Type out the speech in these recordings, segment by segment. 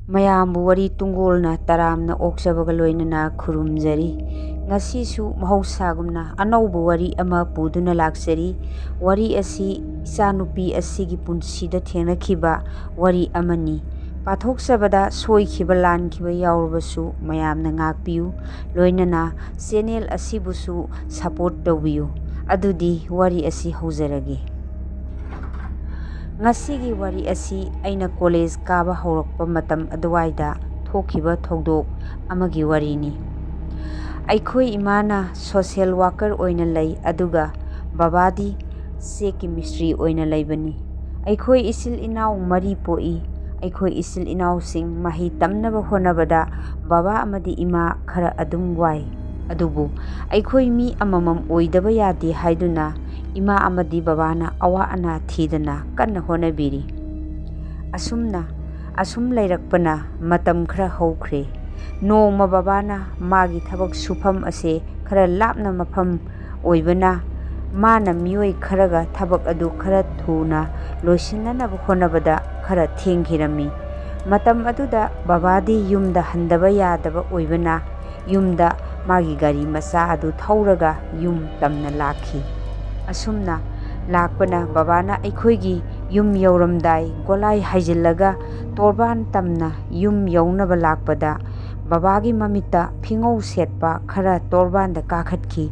ꯃꯌꯥꯝꯕꯨ ꯋꯥꯔꯤ ꯇꯨꯡꯒꯣꯜꯅ ꯇꯔꯥꯝꯅ ꯑꯣꯛꯆꯕꯒ ꯂꯣꯏꯅꯅ ꯈꯨꯔꯨꯝꯖꯔꯤ꯫ ꯉꯁꯤꯁꯨ ꯃꯍꯧꯁꯥꯒꯨꯝꯅ ꯑꯅꯧꯕ ꯋꯥꯔꯤ ꯑꯃ ꯄꯨꯗꯨꯅ ꯂꯥꯛꯆꯔꯤ꯫ ꯋꯥꯔꯤ ꯑꯁꯤ ꯏꯆꯥꯅꯨꯄꯤ ꯑꯁꯤꯒꯤ ꯄꯨꯟꯁꯤꯗ ꯊꯦꯡꯅꯈꯤꯕ ꯋꯥꯔꯤ ꯑꯃꯅꯤ꯫ ꯄꯥꯊꯣꯛꯆꯕꯗ ꯁꯣꯏꯈꯤꯕ ꯂꯥꯟꯈꯤꯕ ꯌꯥꯎꯔꯕꯁꯨ ꯃꯌꯥꯝꯅ ꯉꯥꯛꯄꯤꯌꯨ, ꯂꯣꯏꯅꯅ ꯆꯦꯅꯦꯜ ꯑꯁꯤꯕꯨꯁꯨ ꯁꯄꯣꯔꯠ ꯇꯧꯕꯤꯌꯨ꯫ ꯑꯗꯨꯗꯤ ꯋꯥꯔꯤ ꯑꯁꯤ ꯍꯧꯖꯔꯒꯦ꯫ ꯉꯁꯤꯒꯤ ꯋꯥꯔꯤ ꯑꯁꯤ ꯑꯩꯅ ꯀꯣꯂꯦꯖ ꯀꯥꯕ ꯍꯧꯔꯛꯄ ꯃꯇꯝ ꯑꯗꯨꯋꯥꯏꯗ ꯊꯣꯛꯈꯤꯕ ꯊꯧꯗꯣꯛ ꯑꯃꯒꯤ ꯋꯥꯔꯤꯅꯤ꯫ ꯑꯩꯈꯣꯏ ꯏꯃꯥꯅ ꯁꯣꯁꯤꯌꯦꯜ ꯋꯥꯔꯀꯔ ꯑꯣꯏꯅ ꯂꯩ, ꯑꯗꯨꯒ ꯕꯕꯥꯗꯤ ꯆꯦꯛꯀꯤ ꯃꯤꯁꯇ꯭ꯔꯤ ꯑꯣꯏꯅ ꯂꯩꯕꯅꯤ꯫ ꯑꯩꯈꯣꯏ ꯏꯆꯤꯜ ꯏꯅꯥꯎ 4 ꯄꯣꯛꯏ꯫ ꯑꯩꯈꯣꯏ ꯏꯆꯤꯜ ꯏꯅꯥꯎꯁꯤꯡ ꯃꯍꯩ ꯇꯝꯅꯕ ꯍꯣꯠꯅꯕꯗ ꯕꯕꯥ ꯑꯃꯗꯤ ꯏꯃꯥ ꯈꯔ ꯑꯗꯨꯝ ꯋꯥꯏ꯫ ꯑꯗꯨꯕꯨ ꯑꯩꯈꯣꯏ ꯃꯤ ꯑꯃꯃꯝ ꯑꯣꯏꯗꯕ ꯌꯥꯗꯦ ꯍꯥꯏꯗꯨꯅ ꯏꯃꯥ ꯑꯃꯗꯤ ꯕꯕꯥꯅ ꯑꯋꯥ ꯑꯅꯥ ꯊꯤꯗꯅ ꯀꯟꯅ ꯍꯣꯠꯅꯕꯤꯔꯤ꯫ ꯑꯁꯨꯝ ꯂꯩꯔꯛꯄꯅ ꯃꯇꯝ ꯈꯔ ꯍꯧꯈ꯭ꯔꯦ꯫ ꯅꯣꯡꯃ ꯕꯕꯥꯅ ꯃꯥꯒꯤ ꯊꯕꯛ ꯁꯨꯐꯝ ꯑꯁꯦ ꯈꯔ ꯂꯥꯞꯅ ꯃꯐꯝ ꯑꯣꯏꯕꯅ ꯃꯥꯅ ꯃꯤꯑꯣꯏ ꯈꯔꯒ ꯊꯕꯛ ꯑꯗꯨ ꯈꯔ ꯊꯨꯅ ꯂꯣꯏꯁꯤꯟꯅꯅꯕ ꯍꯣꯠꯅꯕꯗ ꯈꯔ ꯊꯦꯡꯈꯤꯔꯝꯃꯤ꯫ ꯃꯇꯝ ꯑꯗꯨꯗ ꯕꯕꯥꯗꯤ ꯌꯨꯝꯗ ꯍꯟꯗꯕ ꯌꯥꯗꯕ ꯑꯣꯏꯕꯅ ꯌꯨꯝꯗ ꯃꯥꯒꯤ ꯒꯥꯔꯤ ꯃꯆꯥ ꯑꯗꯨ ꯊꯧꯔꯒ ꯌꯨꯝ ꯇꯝꯅ ꯂꯥꯛꯈꯤ꯫ ꯑꯁꯨꯝꯅ ꯂꯥꯛꯄꯅ ꯕꯕꯥꯅ ꯑꯩꯈꯣꯏꯒꯤ ꯌꯨꯝ ꯌꯧꯔꯝꯗꯥꯏ ꯒꯣꯂꯥꯏ ꯍꯥꯏꯖꯤꯜꯂꯒ ꯇꯣꯔꯕꯥꯟ ꯇꯝꯅ ꯌꯨꯝ ꯌꯧꯅꯕ ꯂꯥꯛꯄꯗ ꯕꯕꯥꯒꯤ ꯃꯃꯤꯠꯇ ꯐꯤꯉꯧ ꯁꯦꯠꯄ ꯈꯔ ꯇꯣꯔꯕꯥꯟꯗ ꯀꯥꯈꯠꯈꯤ꯫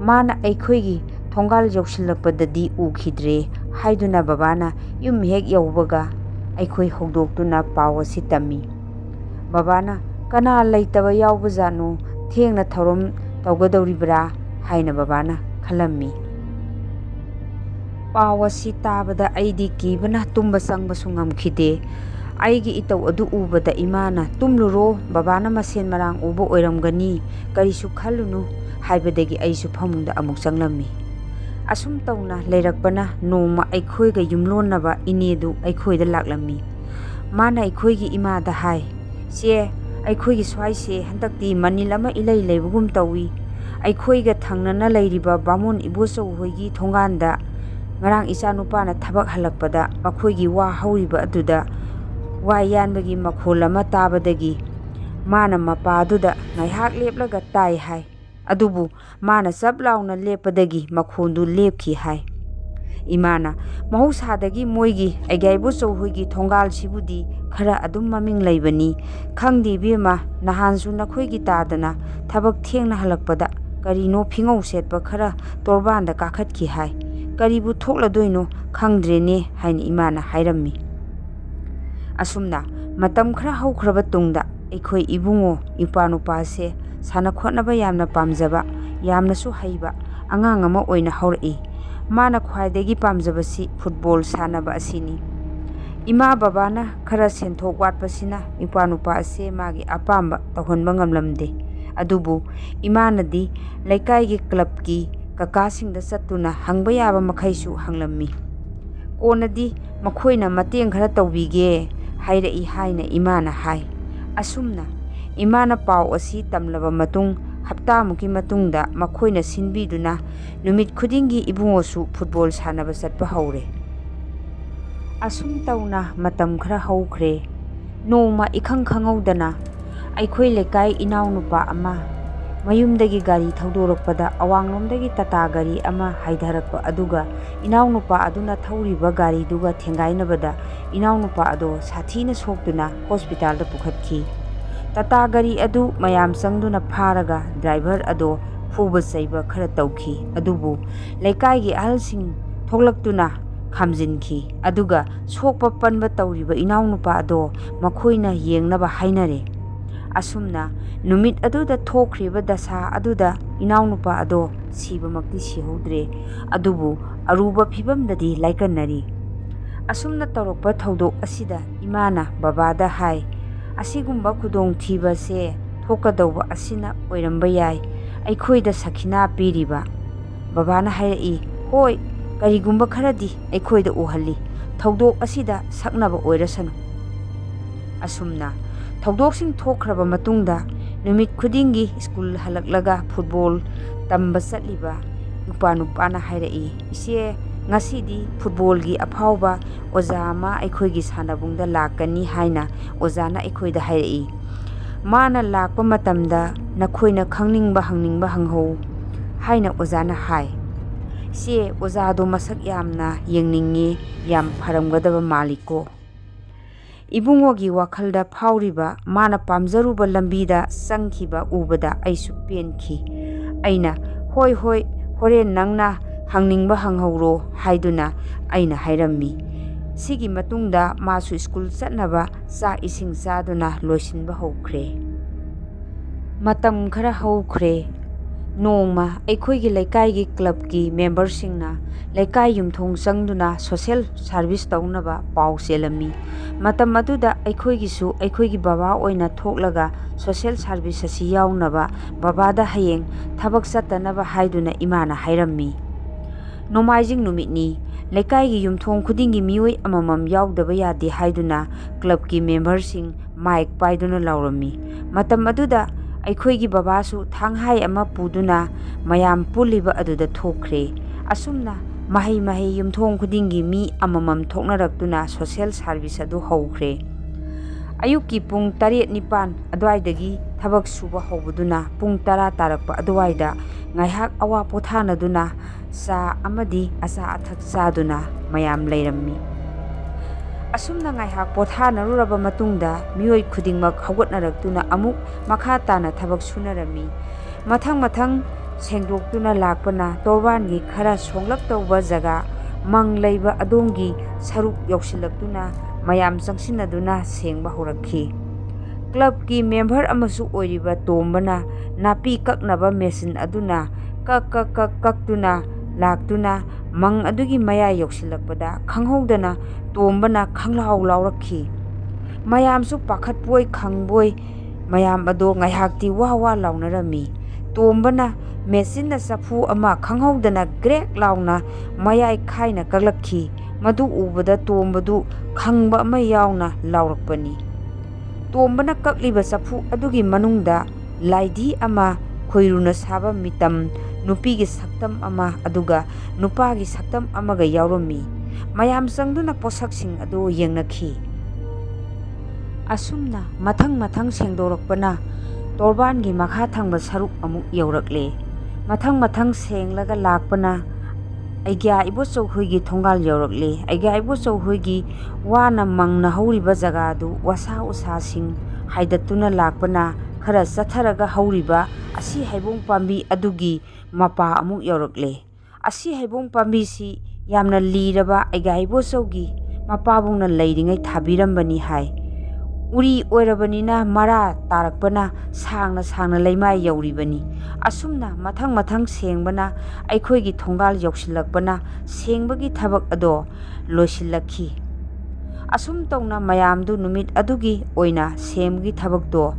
ꯃꯥꯅ ꯑꯩꯈꯣꯏꯒꯤ ꯊꯣꯡꯒꯥꯜ ꯌꯧꯁꯤꯜꯂꯛꯄꯗꯗꯤ ꯎꯈꯤꯗ꯭ꯔꯦ ꯍꯥꯏꯗꯨꯅ ꯕꯕꯥꯅ ꯌꯨꯝ ꯍꯦꯛ ꯌꯧꯕꯒ ꯑꯩꯈꯣই ꯍꯧꯗꯣꯛꯇꯨꯅ ꯄꯥꯎ ꯑꯁꯤ ꯇꯝꯃꯤ꯫ ꯕꯕꯥꯅ "ꯀꯅꯥ ꯂꯩꯇꯕ ꯌꯥꯎꯕꯖꯥꯠꯅꯣ? ꯊꯦꯡꯅ ꯊꯧꯔꯝ ꯇꯧꯒꯗꯧꯔꯤꯕ꯭ꯔꯥ?" ꯍꯥꯏꯅ ꯕꯕꯥꯅ ꯈꯜꯂꯝꯃꯤ꯫ ꯄꯥꯎ ꯑꯁꯤ ꯇꯥꯕꯗ ꯑꯩꯗꯤ ꯀꯤꯕꯅ ꯇꯨꯝꯕ ꯆꯪꯕꯁꯨ ꯉꯝꯈꯤꯗꯦ꯫ ꯑꯩꯒꯤ ꯏꯇꯧ ꯑꯗꯨ ꯎꯕꯗ ꯏꯃꯥꯅ "ꯇꯨꯝꯂꯨꯔꯣ, ꯕꯕꯥꯅ ꯃꯁꯦꯟ ꯃꯔꯥꯡ ꯎꯕ ꯑꯣꯏꯔꯝꯒꯅꯤ, ꯀꯔꯤꯁꯨ ꯈꯜꯂꯨꯅꯨ" ꯍꯥꯏꯕꯗꯒꯤ ꯑꯩꯁꯨ ꯐꯃꯨꯡꯗ ꯑꯃꯨꯛ ꯆꯪꯂꯝꯃꯤ꯫ ꯑꯁꯨꯝ ꯇꯧꯅ ꯂꯩꯔꯛꯄꯅ ꯅꯣꯡꯃ ꯑꯩꯈꯣꯏꯒ ꯌꯨꯝꯂꯣꯟꯅꯕ ꯏꯅꯦꯗꯨ ꯑꯩꯈꯣꯏꯗ ꯂꯥꯛꯂꯝꯃꯤ꯫ ꯃꯥꯅ ꯑꯩꯈꯣꯏꯒꯤ ꯏꯃꯥꯗ ꯍꯥꯏ, "ꯆꯦ, ꯑꯩꯈꯣꯏꯒꯤ ꯁ꯭ꯋꯥꯏꯁꯦ ꯍꯟꯗꯛꯇꯤ ꯃꯅꯤꯜ ꯑꯃ ꯏꯂꯩ ꯂꯩꯕꯒꯨꯝ ꯇꯧꯏ꯫ ꯑꯩꯈꯣꯏꯒ ꯊꯪꯅꯅ ꯂꯩꯔꯤꯕ ꯕꯥꯃꯣꯟ ꯏꯕꯣꯆꯧ ꯍꯣꯏꯒꯤ ꯊꯣꯡꯒꯥꯟꯗ ꯉꯔꯥꯡ ꯏꯆꯥꯅꯨꯄꯥꯅ ꯊꯕꯛ ꯍꯜꯂꯛꯄꯗ ꯃꯈꯣꯏꯒꯤ ꯋꯥ ꯍꯧꯔꯤꯕ ꯑꯗꯨꯗ ꯋꯥ ꯌꯥꯟꯕꯒꯤ ꯃꯈꯣꯜ ꯑꯃ ꯇꯥꯕꯗꯒꯤ ꯃꯥꯅ ꯃꯄꯥꯗꯨꯗ ꯉꯥꯏꯍꯥꯛ ꯂꯦꯞꯂꯒ ꯇꯥꯏ ꯍꯥꯏ꯫ ꯑꯗꯨꯕꯨ ꯃꯥꯅ ꯆꯞ ꯂꯥꯎꯅ ꯂꯦꯞꯄꯗꯒꯤ ꯃꯈꯣꯟꯗꯨ ꯂꯦꯞꯈꯤ" ꯍꯥꯏ꯫ ꯏꯃꯥꯅ "ꯃꯍꯧꯁꯥꯗꯒꯤ ꯃꯣꯏꯒꯤ ꯑꯩꯒ꯭ꯌꯥꯏꯕꯣꯆꯧ ꯍꯣꯏꯒꯤ ꯊꯣꯡꯒꯥꯜꯁꯤꯕꯨꯗꯤ ꯈꯔ ꯑꯗꯨꯝ ꯃꯃꯤꯡ ꯂꯩꯕꯅꯤ꯫ ꯈꯪꯗꯦ ꯏꯕꯦꯝꯃ, ꯅꯍꯥꯟꯁꯨ ꯅꯈꯣꯏꯒꯤ ꯇꯥꯗꯅ ꯊꯕꯛ ꯊꯦꯡꯅ ꯍꯜꯂꯛꯄꯗ ꯀꯔꯤꯅꯣ ꯐꯤꯉꯧ ꯁꯦꯠꯄ ꯈꯔ ꯇꯣꯔꯕꯥꯟꯗ ꯀꯥꯈꯠꯈꯤ ꯍꯥꯏ꯫ ꯀꯔꯤꯕꯨ ꯊꯣꯛꯂꯗꯣꯏꯅꯣ ꯈꯪꯗ꯭ꯔꯦꯅꯦ" ꯍꯥꯏꯅ ꯏꯃꯥꯅ ꯍꯥꯏꯔꯝꯃꯤ꯫ ꯑꯁꯨꯝꯅ ꯃꯇꯝ ꯈꯔ ꯍꯧꯈ꯭ꯔꯕ ꯇꯨꯡꯗ ꯑꯩꯈꯣꯏ ꯏꯕꯨꯡꯉꯣ ꯏꯄ꯭ꯋꯥꯅꯨꯄꯥꯁꯦ ꯁꯥꯟꯅ ꯈꯣꯠꯅꯕ ꯌꯥꯝꯅ ꯄꯥꯝꯖꯕ, ꯌꯥꯝꯅꯁꯨ ꯍꯩꯕ ꯑꯉꯥꯡ ꯑꯃ ꯑꯣꯏꯅ ꯍꯧꯔꯛꯏ꯫ ꯃꯥꯅ ꯈ꯭ꯋꯥꯏꯗꯒꯤ ꯄꯥꯝꯖꯕꯁꯤ ꯐꯨꯠꯕꯣꯜ ꯁꯥꯟꯅꯕ ꯑꯁꯤꯅꯤ꯫ ꯏꯃꯥ ꯕꯕꯥꯅ ꯈꯔ ꯁꯦꯟꯊꯣꯛ ꯋꯥꯠꯄꯁꯤꯅ ꯏꯄ꯭ꯋꯥꯅꯨꯄꯥ ꯑꯁꯦ ꯃꯥꯒꯤ ꯑꯄꯥꯝꯕ ꯇꯧꯍꯟꯕ ꯉꯝꯂꯝꯗꯦ꯫ ꯑꯗꯨꯕꯨ ꯏꯃꯥꯅꯗꯤ ꯂꯩꯀꯥꯏꯒꯤ ꯀ꯭ꯂꯕꯀꯤ ꯀꯀꯥꯁꯤꯡꯗ ꯆꯠꯇꯨꯅ ꯍꯪꯕ ꯌꯥꯕ ꯃꯈꯩꯁꯨ ꯍꯪꯂꯝꯃꯤ꯫ ꯀꯣꯟꯅꯗꯤ ꯃꯈꯣꯏꯅ ꯃꯇꯦꯡ ꯈꯔ ꯇꯧꯕꯤꯒꯦ ꯍꯥꯏꯔꯛꯏ ꯍꯥꯏꯅ ꯏꯃꯥꯅ ꯍꯥꯏ꯫ ꯑꯁꯨꯝꯅ ꯏꯃꯥꯅ ꯄꯥꯎ ꯑꯁꯤ ꯇꯝꯂꯕ ꯃꯇꯨꯡ ꯍꯞꯇꯥꯃꯨꯛꯀꯤ ꯃꯇꯨꯡꯗ ꯃꯈꯣꯏꯅ ꯁꯤꯟꯕꯤꯗꯨꯅ ꯅꯨꯃꯤꯠ ꯈꯨꯗꯤꯡꯒꯤ ꯏꯕꯨꯡꯉꯣꯁꯨ ꯐꯨꯠꯕꯣꯜ ꯁꯥꯟꯅꯕ ꯆꯠꯄ ꯍꯧꯔꯦ꯫ ꯑꯁꯨꯝ ꯇꯧꯅ ꯃꯇꯝꯈꯔ ꯍꯧꯈ꯭ꯔꯦ꯫ ꯅꯣꯡꯃ ꯏꯈꯪ ꯈꯪꯍꯧꯗꯅ ꯑꯩꯈꯣꯏ ꯂꯩꯀꯥꯏ ꯏꯅꯥꯎꯅꯨꯄꯥ ꯑꯃ ꯃꯌꯨꯝꯗꯒꯤ ꯒꯥꯔꯤ ꯊꯧꯗꯣꯔꯛꯄꯗ ꯑꯋꯥꯡꯂꯣꯝꯗꯒꯤ ꯇꯥꯇꯥ ꯒꯥꯔꯤ ꯑꯃ ꯍꯥꯏꯊꯔꯛꯄ ꯑꯗꯨꯒ ꯏꯅꯥꯎꯅꯨꯄꯥ ꯑꯗꯨꯅ ꯊꯧꯔꯤꯕ ꯒꯥꯔꯤꯗꯨꯒ ꯊꯦꯡꯒꯥꯏꯅꯕꯗ ꯏꯅꯥꯎꯅꯨꯄꯥ ꯑꯗꯣ ꯁꯥꯊꯤꯅ ꯁꯣꯛꯇꯨꯅ ꯍꯣꯁꯄꯤꯇꯥꯜꯗ ꯄꯨꯈꯠꯈꯤ꯫ ꯇꯥꯇꯥ ꯒꯥꯔꯤ ꯑꯗꯨ ꯃꯌꯥꯝ ꯆꯪꯗꯨꯅ ꯐꯥꯔꯒ ꯗ꯭ꯔꯥꯏꯚꯔ ꯑꯗꯣ ꯐꯨꯕ ꯆꯩꯕ ꯈꯔ ꯇꯧꯈꯤ꯫ ꯑꯗꯨꯕꯨ ꯂꯩꯀꯥꯏꯒꯤ ꯑꯍꯜꯁꯤꯡ ꯊꯣꯛꯂꯛꯇꯨꯅ ꯈꯥꯝꯖꯤꯟꯈꯤ, ꯑꯗꯨꯒ ꯁꯣꯛꯄ ꯄꯟꯕ ꯇꯧꯔꯤꯕ ꯏꯅꯥꯎꯅꯨꯄꯥ ꯑꯗꯣ ꯃꯈꯣꯏꯅ ꯌꯦꯡꯅꯕ ꯍꯥꯏꯅꯔꯦ꯫ ꯑꯁꯨꯝꯅ ꯅꯨꯃꯤꯠ ꯑꯗꯨꯗ ꯊꯣꯛꯈ꯭ꯔꯤꯕ ꯗꯁꯥ ꯑꯗꯨꯗ ꯏꯅꯥꯎꯅꯨꯄꯥ ꯑꯗꯣ ꯁꯤꯕꯃꯛꯇꯤ ꯁꯤꯍꯧꯗ꯭ꯔꯦ, ꯑꯗꯨꯕꯨ ꯑꯔꯨꯕ ꯐꯤꯕꯝꯗꯗꯤ ꯂꯥꯏꯀꯠꯅꯔꯤ꯫ ꯑꯁꯨꯝꯅ ꯇꯧꯔꯛꯄ ꯊꯧꯗꯣꯛ ꯑꯁꯤꯗ ꯏꯃꯥꯅ ꯕꯕꯥꯗ ꯍꯥꯏ, "ꯑꯁꯤꯒꯨꯝꯕ ꯈꯨꯗꯣꯡꯊꯤꯕꯁꯦ ꯊꯣꯛꯀꯗꯧꯕ ꯑꯁꯤꯅ ꯑꯣꯏꯔꯝꯕ ꯌꯥꯏ ꯑꯩꯈꯣꯏꯗ ꯁꯈꯤꯅꯥ ꯄꯤꯔꯤꯕ"꯫ ꯕꯕꯥꯅ ꯍꯥꯏꯔꯛꯏ, "ꯍꯣꯏ, ꯀꯔꯤꯒꯨꯝꯕ ꯈꯔꯗꯤ ꯑꯩꯈꯣꯏꯗ ꯎꯍꯜꯂꯤ, ꯊꯧꯗꯣꯛ ꯑꯁꯤꯗ ꯁꯛꯅꯕ ꯑꯣꯏꯔꯁꯅꯨ"꯫ ꯑꯁꯨꯝꯅ ꯊꯧꯗꯣꯛꯁꯤꯡ ꯊꯣꯛꯈ꯭ꯔꯕ ꯃꯇꯨꯡꯗ ꯅꯨꯃꯤꯠ ꯈꯨꯗꯤꯡꯒꯤ ꯁ꯭ꯀꯨꯜ ꯍꯜꯂꯛꯂꯒ ꯐꯨꯠꯕꯣꯜ ꯇꯝꯕ ꯆꯠꯂꯤꯕ ꯏꯄ꯭ꯋꯥꯅꯨꯄꯥꯅ ꯍꯥꯏꯔꯛꯏ, "ꯏꯆꯦ, Ngasidi footballgi afauba oza ama aikoigi sanabungda lakani haina ozana aikoida hairei. Mana lakpa matamda nakhoina khangningba hanghou haina ozana hai. Se ozado masak yamna yengningi yam pharamgadaba maliko. Ibungogi wakhalda phauriba mana pamjaruba lambida sangkhiba ubada aisu penkhi. Aina hoi horen nangna hangningba hanghauro haiduna aina hairammi. Sigi matungda masu school chatnaba sa ising saduna loisinba haukhre. Matam khara haukhre. Nongma aikoigi laikai clubki membersingna laikai yumthong changduna social service taunaba pau selami. Matam aduda aikoigisu aikoigi baba oina thoklaga social service asi yaunaba babada hayeng thabak chatanaba haiduna imana hairammi. Nomaijing numitni laikai yumthong khudingi mioi amamam yaudaba yade haiduna clubki membersing mic paiduna laurammi. Matam aduda aikoigi babasu thanghai ama puduna mayam puliba aduda thokre. Asumna mahi yumthong khudingi mi amamam thoknaraktuna social service adu haukhre. Ayuki pung 7-9 adwaidagi thabak suba haubuduna pung 10 tarakpa adwaida ngaihak awa pothanaduna sa amadi asa athak saduna mayam leirammi. Asumna ngaihak pothanaruraba matungda mioi khudingmak haugatnaraktuna amuk makha tana thabak sunarami. Mathang sengdoktuna lakpana torbangi khara songlak tawba jaga mang leiba adongi saruk yausilaktuna mayam changsinaduna sengba horakhi. Clubki member amasu oiriba tombana napi kaknaba machine aduna kaktuna laktuna mang adugi maya yausilakpada khanghaudana tombana khanglau laurakhi. Mayamsu pakhatpoi khangboi mayam ado ngaihakti wa launarami. Tombana machine na chafu ama khanghaudana grek launa mayai khaina kaglakhi. Madu ubada tombadu khangba ama yauna laurakpani. Tombana kakliba chafu adugi manungda laidi ama khoiruna saba mitam nupigi saktam ama aduga nupagi saktam amaga yaurami. Mayam changduna posaksing adu yengnakhi. Asumna mathang sengdorakpana torbangi makha thangba saruk amuk yaurakle. Mathang senglaga lakpana aigya ibochau hoigi thongal yaurakle. Aigya ibochau hoigi wana mangna hauriba jaga adu wasa usasing haidatuna lakpana khara chatharaga hauriba asi haibong pambi adugi mapa amuk yaurakle. Asi haibong pambi si yamna liraba aigya ibochaugi mapabungna leiringai thabirambani hai. Uri oirabanina mara tarakpana sangna leimai yauribani. Asumna mathang sengbana aikoigi thongal yausilakpana sengbagi thabak ado loisilakhi. Asum tawna mayamdu numit adugi oina sembgi thabakdo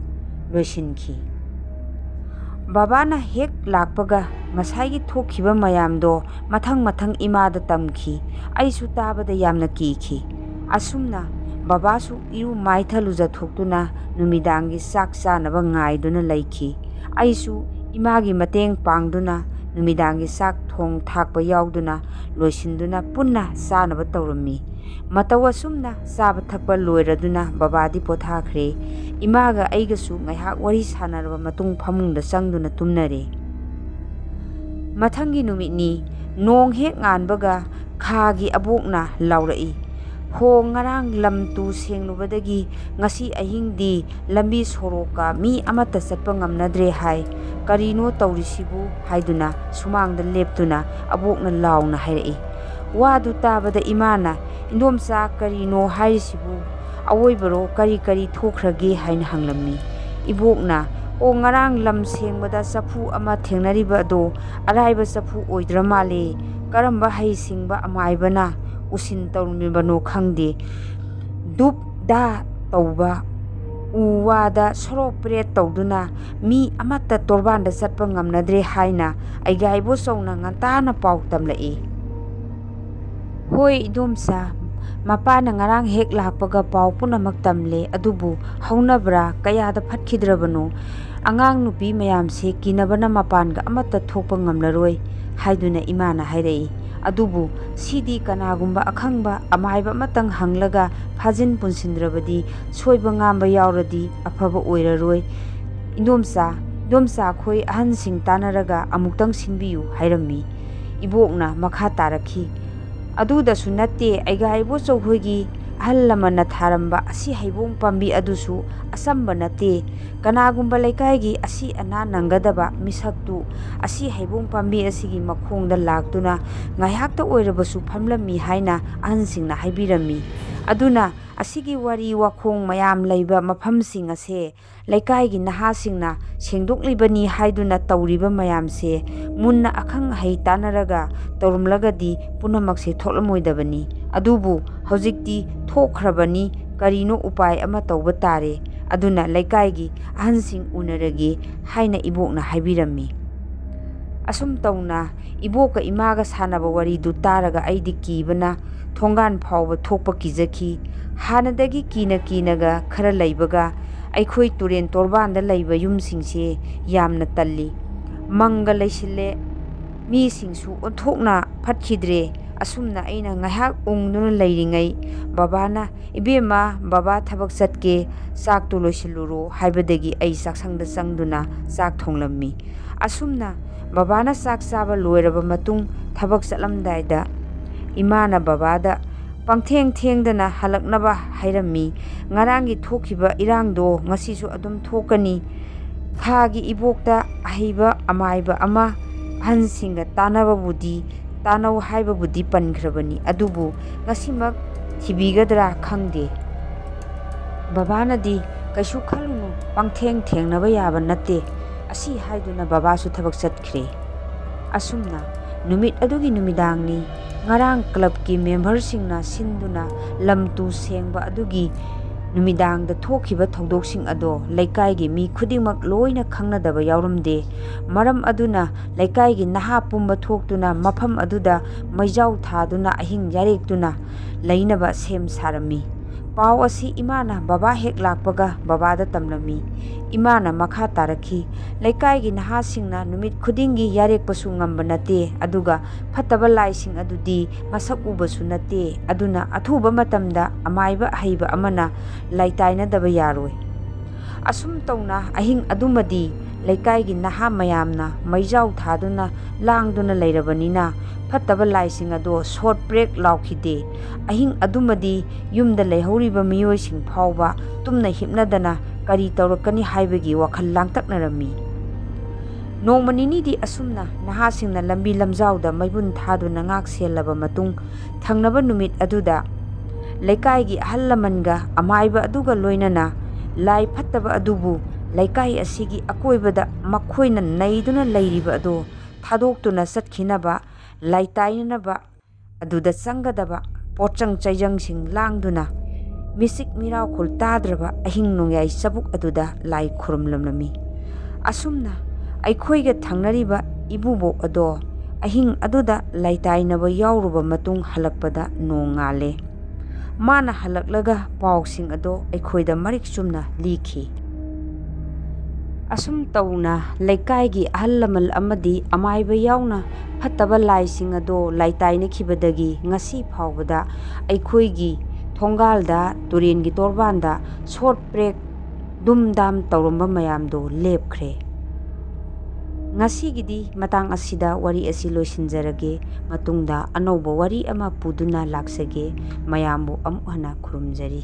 loisinkhi. Babana hek lakpaga masaigi thokhiba mayamdo mathang imada tamkhi. Aisu tabada yamna kikhi. Asumna babasu iru maithalu jathoktuna numidangi sak chanaba ngaiduna leikhi. Aisu imagi mateng pangduna numidangi sak thong thakpa yauduna loisinduna punna chanaba tawrammi. Mataw asumna chaba thakpa loiraduna babadi pothakhre. Imaga aigasu ngaihak wari sanaraba matung phamungda changduna tumnare. Mathangi numitni nong hek nganbaga khagi abokna laurai. Ho ngarang lam tu senglubadagi ngasi ahingdi lambi soroka mi amata chatpa ngamnadre hai. Karino tawrisibu haiduna sumangda leptuna abokna launa hairei. Wadu tabada imana indomcha karino hairisibu awoibaro kari thokhrage haina hanglammi. Ibokna o ngarang lam sengbada chafu ama thengnariba ado araiba chafu oidra male. Karamba haisingba amaibana usin tawmibano khangde. Dup da tawba uwada sorok pret tawduna mi amata torbanda chatpa ngamnadre haina aigya ibochawna ngantana pau tamlae. Hoi idomsa mapana ngarang hek lakpaga pau punamak tamle adubu haunabra kayada phatkidrabano. Angang nupi mayamse kinabana mapanga amata thokpa ngamlaroi haiduna imana hairei. ꯑꯗꯨꯕꯨ ꯁꯤꯗꯤ ꯀꯅꯥꯒꯨꯝꯕ ꯑꯈꯪꯕ ꯑꯃꯥꯏꯕ ꯑꯃꯇꯪ ꯍꯪꯂꯒ ꯐꯥꯖꯤꯟ ꯄꯨꯟꯁꯤꯟꯗ꯭ꯔꯕꯗꯤ ꯁꯣꯏꯕ ꯉꯥꯝꯕ ꯌꯥꯎꯔꯗꯤ ꯑꯐꯕ ꯑꯣꯏꯔꯔꯣꯏ. ꯏꯟꯗꯣꯝꯆꯥ ꯑꯩꯈꯣꯏ ꯑꯍꯟꯁꯤꯡ ꯇꯥꯟꯅꯔꯒ ꯑꯃꯨꯛꯇꯪ ꯁꯤꯟꯕꯤꯌꯨ ꯍꯥꯏꯔꯝꯃꯤ. ꯏꯕꯣꯛꯅ ꯃꯈꯥ ꯇꯥꯔꯛꯈꯤ. ꯑꯗꯨꯗꯁꯨ ꯅꯠꯇꯦ, ꯑꯩꯒ ꯏꯕꯣꯆꯧ ꯍꯣꯏꯒꯤ ꯑꯍꯜ ꯂꯃꯟꯅ ꯊꯥꯔꯝꯕ ꯑꯁꯤ ꯍꯩꯕꯣꯡ ꯄꯥꯝꯕꯤ ꯑꯗꯨꯁꯨ ꯑꯆꯝꯕ ꯅꯠꯇꯦ. ꯀꯅꯥꯒꯨꯝꯕ ꯂꯩꯀꯥꯏꯒꯤ ꯑꯁꯤ ꯑꯅꯥ ꯅꯪꯒꯗꯕ ꯃꯤꯁꯛꯇꯨ ꯑꯁꯤ ꯍꯩꯕꯣꯡ ꯄꯥꯝꯕꯤ ꯑꯁꯤꯒꯤ ꯃꯈꯣꯡꯗ ꯂꯥꯛꯇꯨꯅ ꯉꯥꯏꯍꯥꯛꯇ ꯑꯣꯏꯔꯕꯁꯨ ꯐꯝꯂꯝꯃꯤ ꯍꯥꯏꯅ ꯑꯍꯟꯁꯤꯡꯅ ꯍꯥꯏꯕꯤꯔꯝꯃꯤ. ꯑꯗꯨꯅ ꯑꯁꯤꯒꯤ ꯋꯥꯔꯤ ꯋꯥꯈꯣꯡ ꯃꯌꯥꯝ ꯂꯩꯕ ꯃꯐꯝꯁꯤꯡ ꯑꯁꯦ ꯂꯩꯀꯥꯏꯒꯤ ꯅꯍꯥꯁꯤꯡꯅ ꯁꯦꯡꯗꯣꯛꯂꯤꯕꯅꯤ ꯍꯥꯏꯗꯨꯅ ꯇꯧꯔꯤꯕ ꯃꯌꯥꯝꯁꯦ ꯃꯨꯟꯅ ꯑꯈꯪ ꯑꯍꯩ ꯇꯥꯟꯅꯔꯒ ꯇꯧꯔꯝꯂꯒꯗꯤ ꯄꯨꯝꯅꯃꯛꯁꯦ ꯊꯣꯛꯂꯝꯃꯣꯏꯗꯕꯅꯤ. ꯑꯗꯨꯕꯨ ꯍꯧꯖꯤꯛꯇꯤ ꯊꯣꯛꯈ꯭ꯔꯕꯅꯤ, ꯀꯔꯤꯅꯣ ꯎꯄꯥꯏ ꯑꯃ ꯇꯧꯕ ꯇꯥꯔꯦ. ꯑꯗꯨꯅ ꯂꯩꯀꯥꯏꯒꯤ ꯑꯍꯟꯁꯤꯡ ꯎꯅꯔꯒꯦ ꯍꯥꯏꯅ ꯏꯕꯣꯛꯅ ꯍꯥꯏꯕꯤꯔꯝꯃꯤ. ꯑꯁꯨꯝ ꯇꯧꯅ ꯏꯕꯣꯛꯀ ꯏꯃꯥꯒ ꯁꯥꯟꯅꯕ ꯋꯥꯔꯤꯗꯨ ꯇꯥꯔꯒ ꯑꯩꯗꯤ ꯀꯤꯕꯅ ꯊꯣꯡꯒꯥꯟ ꯐꯥꯎꯕ ꯊꯣꯛꯄ ꯀꯤꯖꯈꯤ. ꯍꯥꯟꯅꯗꯒꯤ ꯀꯤꯅ ꯈꯔ ꯂꯩꯕꯒ ꯑꯩꯈꯣꯏ ꯇꯨꯔꯦꯟ ꯇꯣꯔꯕꯥꯟꯗ ꯂꯩꯕ ꯌꯨꯝꯁꯤꯡꯁꯦ ꯌꯥꯝꯅ ꯇꯜꯂꯤ. ꯃꯪꯒ ꯂꯩꯁꯤꯜꯂꯦ, ꯃꯤꯁꯤꯡꯁꯨ ꯑꯣꯟꯊꯣꯛꯅ ꯐꯠꯈꯤꯗ꯭ꯔꯦ. ꯑꯁꯨꯝꯅ ꯑꯩꯅ ꯉꯥꯏꯍꯥꯛ ꯎꯪꯗꯨꯅ ꯂꯩꯔꯤꯉꯩ ꯕꯕꯥꯅ "ꯏꯕꯦꯝꯃ, ꯕꯕꯥ ꯊꯕꯛ ꯆꯠꯀꯦ, ꯆꯥꯛꯇꯨ ꯂꯣꯏꯁꯤꯜꯂꯨꯔꯣ" ꯍꯥꯏꯕꯗꯒꯤ ꯑꯩ ꯆꯥꯛꯁꯪꯗ ꯆꯪꯗꯨꯅ ꯆꯥꯛ ꯊꯣꯡꯂꯝꯃꯤ. ꯑꯁꯨꯝꯅ ꯕꯕꯥꯅ ꯆꯥꯛ ꯆꯥꯕ ꯂꯣꯏꯔꯕ ꯃꯇꯨꯡ ꯊꯕꯛ ꯆꯠꯂꯝꯗꯥꯏꯗ ꯏꯃꯥꯅ ꯕꯕꯥꯗ ꯄꯪꯊꯦꯡ ꯊꯦꯡꯗꯅ ꯍꯜꯂꯛꯅꯕ ꯍꯥꯏꯔꯝꯃꯤ. ꯉꯔꯥꯡꯒꯤ ꯊꯣꯛꯈꯤꯕ ꯏꯔꯥꯡꯗꯣ ꯉꯁꯤꯁꯨ ꯑꯗꯨꯝ ꯊꯣꯛꯀꯅꯤ. ꯈꯥꯒꯤ ꯏꯕꯣꯛꯇ ꯑꯍꯩꯕ ꯑꯃꯥꯏꯕ ꯑꯃ ꯑꯍꯟꯁꯤꯡꯒ ꯇꯥꯟꯅꯧ ꯍꯥꯏꯕꯕꯨꯗꯤ ꯄꯟꯈ꯭ꯔꯕꯅꯤ. ꯑꯗꯨꯕꯨ ꯉꯁꯤꯃꯛ ꯊꯤꯕꯤꯒꯗ꯭ꯔꯥ ꯈꯪꯗꯦ. ꯕꯕꯥꯅꯗꯤ "ꯀꯩꯁꯨ ꯈꯜꯂꯨꯅꯨ, ꯄꯪꯊꯦꯡ ꯊꯦꯡꯅꯕ ꯌꯥꯕ ꯅꯠꯇꯦ" ꯑꯁꯤ ꯍꯥꯏꯗꯨꯅ ꯕꯕꯥꯁꯨ ꯊꯕꯛ ꯆꯠꯈ꯭ꯔꯦ. ꯑꯁꯨꯝꯅ ꯅꯨꯃꯤꯠ ꯑꯗꯨꯒꯤ ꯅꯨꯃꯤꯗꯥꯡꯅꯤ. ꯉꯔꯥꯡ ꯀ꯭ꯂꯕꯀꯤ ꯃꯦꯝꯕꯔꯁꯤꯡꯅ ꯁꯤꯟꯗꯨꯅ ꯂꯝ ꯇꯨ ꯁꯦꯡꯕ ꯑꯗꯨꯒꯤ ꯅꯨꯃꯤꯗꯥꯡꯗ ꯊꯣꯛꯈꯤꯕ ꯊꯧꯗꯣꯛꯁꯤꯡ ꯑꯗꯣ ꯂꯩꯀꯥꯏꯒꯤ ꯃꯤ ꯈꯨꯗꯤꯡꯃꯛ ꯂꯣꯏꯅ ꯈꯪꯅꯗꯕ ꯌꯥꯎꯔꯝꯗꯦ. ꯃꯔꯝ ꯑꯗꯨꯅ ꯂꯩꯀꯥꯏꯒꯤ ꯅꯍꯥ ꯄꯨꯝꯕ ꯊꯣꯛꯇꯨꯅ ꯃꯐꯝ ꯑꯗꯨꯗ ꯃꯩꯖꯥꯎ ꯊꯥꯗꯨꯅ ꯑꯍꯤꯡ ꯌꯥꯔꯦꯛꯇꯨꯅ ꯂꯩꯅꯕ ꯁꯦꯝ ꯁꯥꯔꯝꯃꯤ. ꯄꯥꯎ ꯑꯁꯤ ꯏꯃꯥꯅ ꯕꯕꯥ ꯍꯦꯛ ꯂꯥꯛꯄꯒ ꯕꯕꯥꯗ ꯇꯝꯂꯝꯃꯤ. ꯏꯃꯥꯅ ꯃꯈꯥ తాꯔꯛꯈꯤ. "ꯂꯩꯀꯥꯏꯒꯤ ꯅꯍꯥꯁꯤꯡꯅ ꯅꯨꯃꯤꯠ ꯈꯨꯗꯤꯡꯒꯤ ꯌꯥꯔꯦꯛꯄꯁꯨ ꯉꯝꯕ ꯅꯠꯇꯦ. ꯑꯗꯨꯒ ꯐꯠꯇꯕ ꯂꯥꯏꯁꯤꯡ ꯑꯗꯨꯗꯤ ꯃꯁꯛ ꯎꯕꯁꯨ ꯅꯠꯇꯦ. ꯑꯗꯨꯅ ꯑꯊꯨꯕ ꯃꯇꯝꯗ ꯑꯃꯥꯏꯕ ꯑꯍꯩꯕ ꯑꯃꯅ ꯂꯥꯏꯇꯥꯏꯅꯗꯕ ꯌꯥꯔꯣꯏ." ꯑꯁꯨꯝ ꯇꯧꯅ ꯑꯍꯤꯡ ꯑꯗꯨꯃꯗꯤ ꯂꯩꯀꯥꯏꯒꯤ ꯅꯍꯥ ꯃꯌꯥꯝꯅ ꯃꯩꯖꯥꯎ ꯊꯥꯗꯨꯅ ꯂꯥꯡꯗꯨꯅ ꯂꯩꯔꯕꯅꯤꯅ ꯐꯠꯇꯕ ꯂꯥꯏꯁꯤꯡ ꯑꯗꯣ ꯁꯣꯠ ꯕ꯭ꯔꯦꯛ ꯂꯥꯎꯈꯤꯗꯦ. ꯑꯍꯤꯡ ꯑꯗꯨꯃꯗꯤ ꯌꯨꯝꯗ ꯂꯩꯍꯧꯔꯤꯕ ꯃꯤꯑꯣꯏꯁꯤꯡ ꯐꯥꯎꯕ ꯇꯨꯝꯅ ꯍꯤꯞꯅꯗꯅ ꯀꯔꯤ ꯇꯧꯔꯛꯀꯅꯤ ꯍꯥꯏꯕꯒꯤ ꯋꯥꯈꯜ ꯂꯥꯡꯇꯛꯅꯔꯝꯃꯤ. ꯅꯣꯡꯃ ꯅꯤꯅꯤꯗꯤ ꯑꯁꯨꯝꯅ ꯅꯍꯥꯁꯤꯡꯅ ꯂꯝꯕꯤ ꯂꯝꯖꯥꯎꯗ ꯃꯩꯕꯨꯟ ꯊꯥꯗꯨꯅ ꯉꯥꯛ ꯁꯦꯜꯂꯕ ꯃꯇꯨꯡ ꯊꯪꯅꯕ ꯅꯨꯃꯤꯠ ꯑꯗꯨꯗ ꯂꯩꯀꯥꯏꯒꯤ ꯑꯍꯜ ꯂꯃꯟꯒ ꯑꯃꯥꯏꯕ ꯑꯗꯨꯒ ꯂꯣꯏꯅꯅ ꯂꯥꯏ ꯐꯠꯇꯕ ꯑꯗꯨꯕꯨ ꯂꯩꯀꯥꯏ ꯑꯁꯤꯒꯤ ꯑꯀꯣꯏꯕꯗ ꯃꯈꯣꯏꯅ ꯅꯩꯗꯨꯅ ꯂꯩꯔꯤꯕ ꯑꯗꯣ ꯊꯥꯗꯣꯛꯇꯨꯅ ꯆꯠꯈꯤꯅꯕ, ꯂꯥꯏꯇꯥꯏꯅꯅꯕ ꯑꯗꯨꯗ ꯆꯪꯒꯗꯕ ꯄꯣꯠꯆꯪ ꯆꯩꯖꯪꯁꯤꯡ ꯂꯥꯡꯗꯨꯅ ꯃꯤꯆꯤꯛ ꯃꯤꯔꯥꯎꯈꯣꯜ ꯇꯥꯗ꯭ꯔꯕ ꯑꯍꯤꯡ ꯅꯣꯡꯌꯥꯏ ꯆꯕꯨꯛ ꯑꯗꯨꯗ ꯂꯥꯏ ꯈꯨꯔꯨꯝꯂꯝꯂꯝꯃꯤ꯫ ꯑꯁꯨꯝꯅ ꯑꯩꯈꯣꯏꯒ ꯊꯪꯅꯔꯤꯕ ꯏꯕꯨꯕꯣꯛ ꯑꯗꯣ ꯑꯍꯤꯡ ꯑꯗꯨꯗ ꯂꯥꯏꯇꯥꯏꯅꯕ ꯌꯥꯎꯔꯨꯕ ꯃꯇꯨꯡ ꯍꯜꯂꯛꯄꯗ ꯅꯣꯡ ꯉꯥꯜꯂꯦ. ꯃꯥꯅ ꯍꯜꯂꯛꯂꯒ ꯄꯥꯎꯁꯤꯡ ꯑꯗꯣ ꯑꯩꯈꯣꯏꯗ ꯃꯔꯤꯛ ꯆꯨꯝꯅ ꯂꯤꯈꯤ. ꯑꯁꯨꯝ ꯇꯧꯅ ꯂꯩꯀꯥꯏꯒꯤ ꯑꯍꯜ ꯂꯃꯟ ꯑꯃꯗꯤ ꯑꯃꯥꯏꯕ ꯌꯥꯎꯅ ꯐꯠꯇꯕ ꯂꯥꯏꯁꯤꯡ ꯑꯗꯣ ꯂꯥꯏꯇꯥꯏꯅꯈꯤꯕꯗꯒꯤ ꯉꯁꯤ ꯐꯥꯎꯕꯗ ꯑꯩꯈꯣꯏꯒꯤ ꯊꯣꯡꯒꯥꯜꯗ ꯇꯨꯔꯦꯟꯒꯤ ꯇꯣꯔꯕꯥꯟꯗ ꯁꯣꯠ ꯕ꯭ꯔꯦꯛ ꯗꯨꯝ ꯗꯥꯝ ꯇꯧꯔꯝꯕ ꯃꯌꯥꯝꯗꯣ ꯂꯦꯞꯈ꯭ꯔꯦ꯫ ꯉꯁꯤꯒꯤꯗꯤ ꯃꯇꯥꯡ ꯑꯁꯤꯗ ꯋꯥꯔꯤ ꯑꯁꯤ ꯂꯣꯏꯁꯤꯟꯖꯔꯒꯦ. ꯃꯇꯨꯡꯗ ꯑꯅꯧꯕ ꯋꯥꯔꯤ ꯑꯃ ꯄꯨꯗꯨꯅ ꯂꯥꯛꯆꯒꯦ. ꯃꯌꯥꯝꯕꯨ ꯑꯃꯨꯛ ꯍꯟꯅ ꯈꯨꯔꯨꯝꯖꯔꯤ꯫